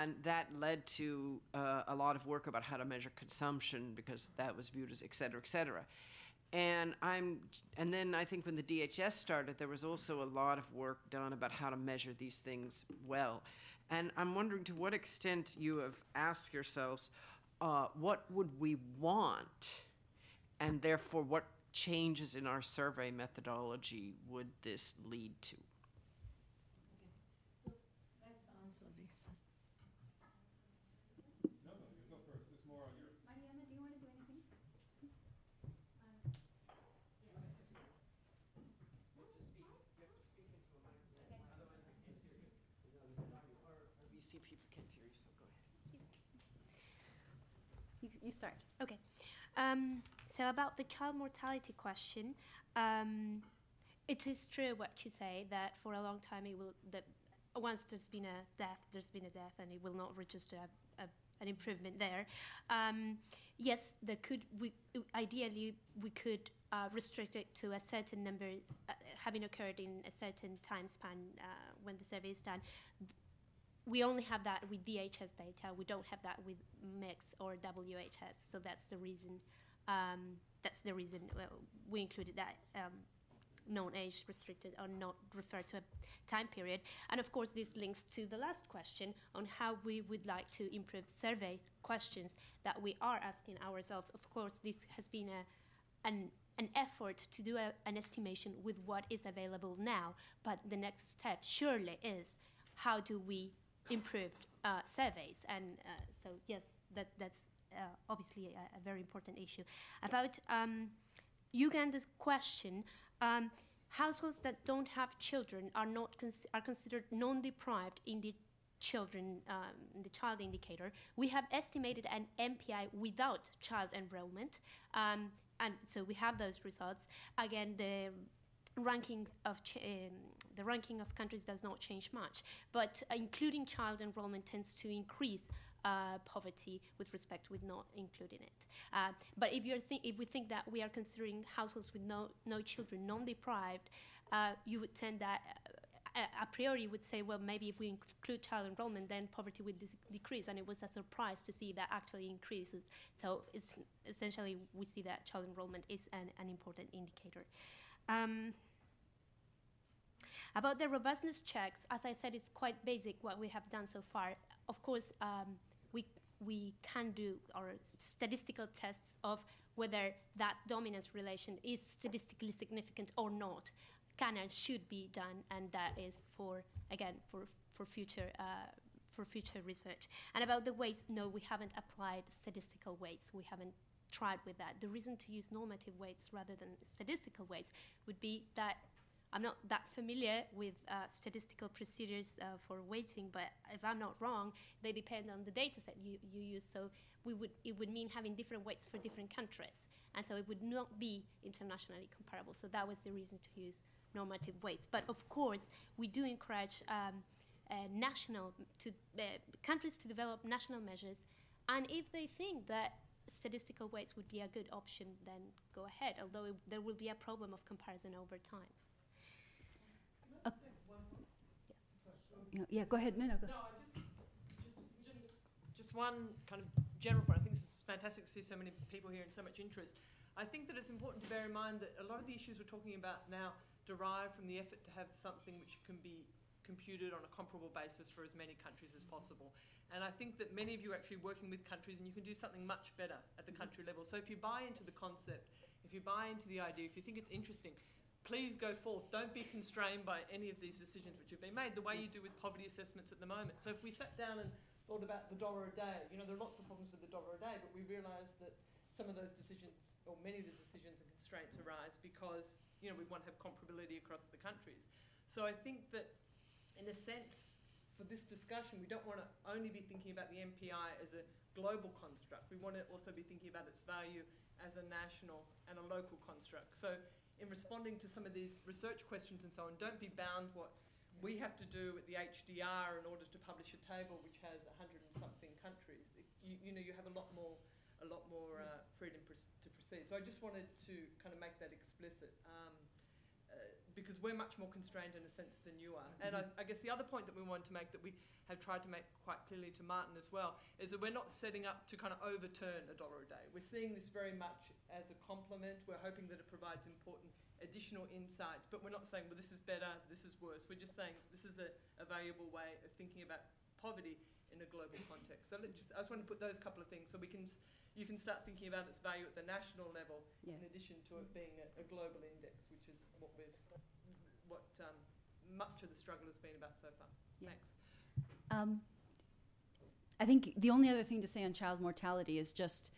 And that led to a lot of work about how to measure consumption, because that was viewed as et cetera, and then I think when the DHS started, there was also a lot of work done about how to measure these things well. And I'm wondering to what extent you have asked yourselves, what would we want, and therefore what changes in our survey methodology would this lead to? Okay. So let's answer this. No, you go first. There's more on your... Mariana, do you want to do anything? We see people can't hear you, so go ahead. You start. Okay. So about the child mortality question, it is true what you say, that for a long time once there's been a death, and it will not register an improvement there. Yes, ideally we could restrict it to a certain number having occurred in a certain time span when the survey is done. We only have that with DHS data. We don't have that with MIX or WHS. So that's the reason. We included that non-age restricted or not referred to a time period. And of course, this links to the last question on how we would like to improve survey questions that we are asking ourselves. Of course, this has been an effort to do an estimation with what is available now. But the next step surely is how do we improved surveys, and so yes, that's obviously a very important issue. About Uganda's question, households that don't have children are considered non-deprived in the the child indicator. We have estimated an MPI without child enrollment, and so we have those results. Again, the ranking of countries does not change much, but including child enrollment tends to increase poverty with respect with not including it. But if we think that we are considering households with no children non-deprived, you would tend that a priori would say, well, maybe if we include child enrollment, then poverty would decrease, and it was a surprise to see that actually increases. So it's essentially we see that child enrollment is an important indicator. About the robustness checks, as I said, it's quite basic what we have done so far. Of course, we can do our statistical tests of whether that dominance relation is statistically significant or not. Can and should be done, and that is for future research. And about the weights, no, we haven't applied statistical weights. We haven't tried with that. The reason to use normative weights rather than statistical weights would be that I'm not that familiar with statistical procedures for weighting, but if I'm not wrong, they depend on the data set you use. So it would mean having different weights for different countries, and so it would not be internationally comparable. So that was the reason to use normative weights. But of course, we do encourage countries to develop national measures, and if they think that statistical weights would be a good option, then go ahead, although there will be a problem of comparison over time. Yes. Yeah, go ahead. No, go. No, just one kind of general point. I think this is fantastic to see so many people here and so much interest. I think that it's important to bear in mind that a lot of the issues we're talking about now derive from the effort to have something which can be computed on a comparable basis for as many countries as possible. And I think that many of you are actually working with countries, and you can do something much better at the country level. So if you buy into the concept, if you buy into the idea, if you think it's interesting, please go forth. Don't be constrained by any of these decisions which have been made, the way you do with poverty assessments at the moment. So if we sat down and thought about the $1 a day, there are lots of problems with the $1 a day, but we realised that some of those decisions, or many of the decisions and constraints arise because, we want to have comparability across the countries. So I think that, in a sense, for this discussion, we don't want to only be thinking about the MPI as a global construct. We want to also be thinking about its value as a national and a local construct. So in responding to some of these research questions and so on, don't be bound what we have to do at the HDR in order to publish a table which has 100 and something countries. You have a lot more freedom to proceed. So I just wanted to kind of make that explicit. because we're much more constrained in a sense than you are. And I guess the other point that we want to make, that we have tried to make quite clearly to Martin as well, is that we're not setting up to kind of overturn $1 a day. We're seeing this very much as a complement. We're hoping that it provides important additional insights, but we're not saying, well, this is better, this is worse. We're just saying this is a valuable way of thinking about poverty in a global context. So I just want to put those couple of things so you can start thinking about its value at the national level, in addition to it being a global index, which is what much of the struggle has been about so far. Yeah. Thanks. I think the only other thing to say on child mortality is just,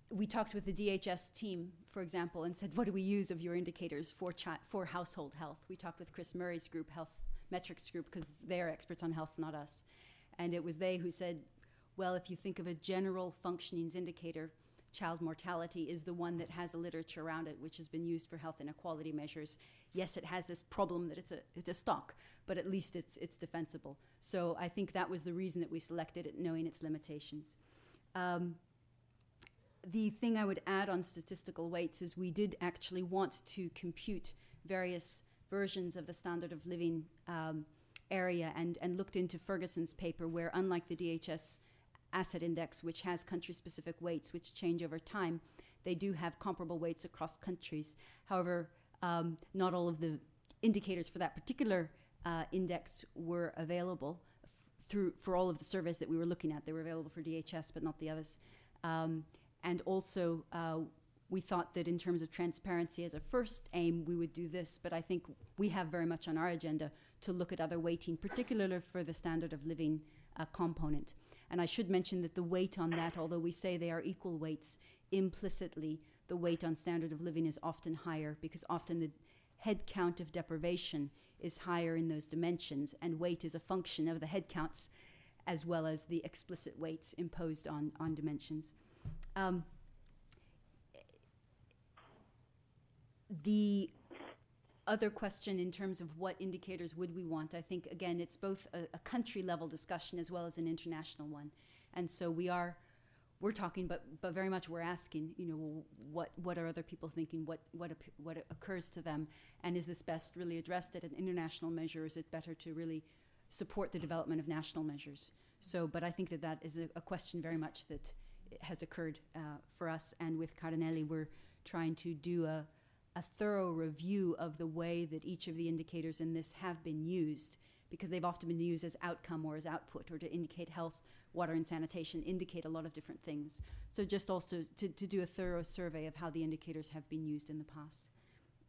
we talked with the DHS team, for example, and said, what do we use of your indicators for household health? We talked with Chris Murray's group, Health Metrics Group, because they're experts on health, not us. And it was they who said, well, if you think of a general functionings indicator, child mortality is the one that has a literature around it, which has been used for health inequality measures. Yes, it has this problem that it's a stock, but at least it's defensible. So I think that was the reason that we selected it, knowing its limitations. The thing I would add on statistical weights is we did actually want to compute various versions of the standard of living area, and looked into Ferguson's paper, where unlike the DHS asset index, which has country-specific weights which change over time, they do have comparable weights across countries. However, not all of the indicators for that particular index were available for all of the surveys that we were looking at. They were available for DHS, but not the others. And also, we thought that in terms of transparency as a first aim, we would do this, but I think we have very much on our agenda to look at other weighting, particularly for the standard of living component. And I should mention that the weight on that, although we say they are equal weights, implicitly the weight on standard of living is often higher, because often the head count of deprivation is higher in those dimensions, and weight is a function of the head counts as well as the explicit weights imposed on dimensions. The other question in terms of what indicators would we want, I think, again, it's both a country level discussion as well as an international one. And so we're talking, but very much we're asking, what are other people thinking, what occurs to them, and is this best really addressed at an international measure, or is it better to really support the development of national measures? So, but I think that is a question very much that has occurred for us, and with Cardinelli, we're trying to do a thorough review of the way that each of the indicators in this have been used, because they've often been used as outcome or as output, or to indicate health, water and sanitation, indicate a lot of different things. So just also to do a thorough survey of how the indicators have been used in the past.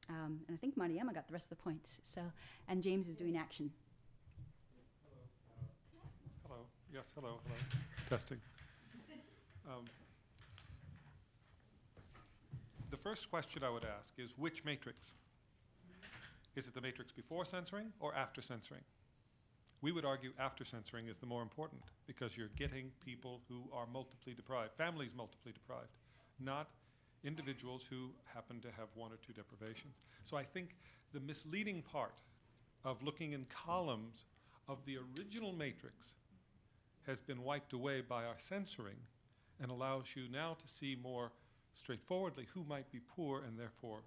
And I think Mariama got the rest of the points. So, and James is doing action. Hello. Yes, hello. Testing. The first question I would ask is, which matrix? Is it the matrix before censoring or after censoring? We would argue after censoring is the more important, because you're getting people who are multiply deprived, families multiply deprived, not individuals who happen to have one or two deprivations. So I think the misleading part of looking in columns of the original matrix has been wiped away by our censoring, and allows you now to see more straightforwardly who might be poor and therefore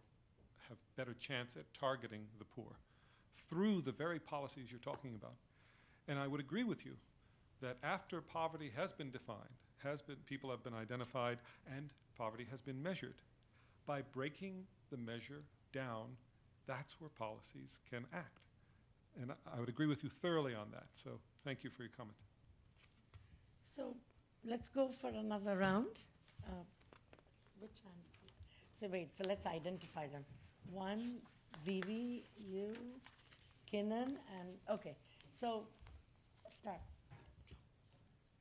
have better chance at targeting the poor through the very policies you're talking about. And I would agree with you that after poverty has been defined, people have been identified, and poverty has been measured, by breaking the measure down, that's where policies can act. And I would agree with you thoroughly on that. So thank you for your comment. So let's go for another round. Which hand? So wait, so let's identify them. One, Vivi, you, Kinnan, and okay. So start.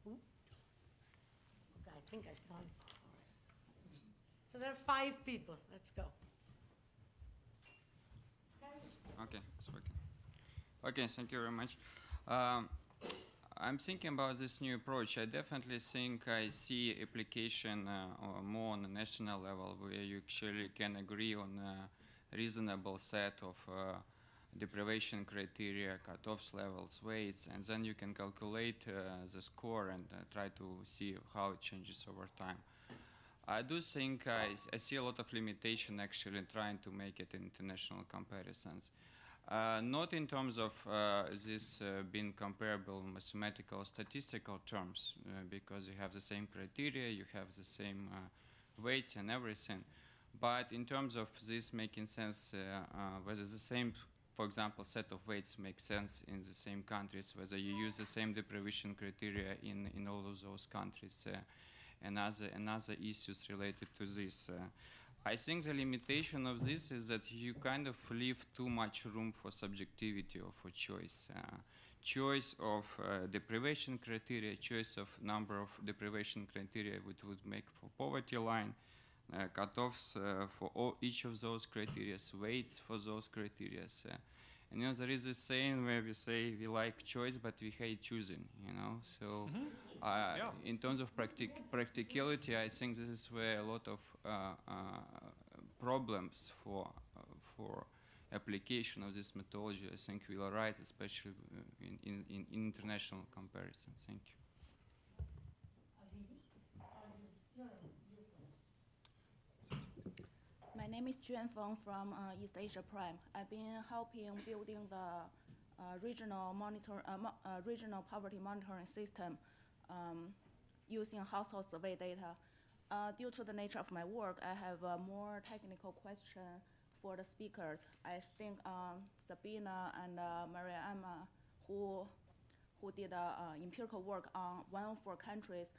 Who? Okay, I think I can't. So there are 5 people. Let's go. Okay, it's working. Okay, thank you very much. I'm thinking about this new approach. I definitely think I see application more on a national level, where you actually can agree on a reasonable set of deprivation criteria, cutoffs, levels, weights, and then you can calculate the score and try to see how it changes over time. I do think I see a lot of limitation actually in trying to make it international comparisons. Not in terms of this being comparable in mathematical or statistical terms, because you have the same criteria, you have the same weights and everything, but in terms of this making sense, whether the same, for example, set of weights makes sense in the same countries, whether you use the same deprivation criteria in all of those countries, and other issues related to this. I think the limitation of this is that you kind of leave too much room for subjectivity or for choice. Choice of deprivation criteria, choice of number of deprivation criteria which would make for poverty line, cutoffs for each of those criteria, weights for those criteria. And you know, there is a saying where we say we like choice, but we hate choosing, you know. So in terms of practicality, I think this is where a lot of problems for application of this methodology, I think, will arise, especially in international comparisons. Thank you. My name is Juan Feng from East Asia Prime. I've been helping building the regional poverty monitoring system using household survey data. Due to the nature of my work, I have a more technical question for the speakers. I think Sabina and Maria Emma, who did empirical work on 104 countries,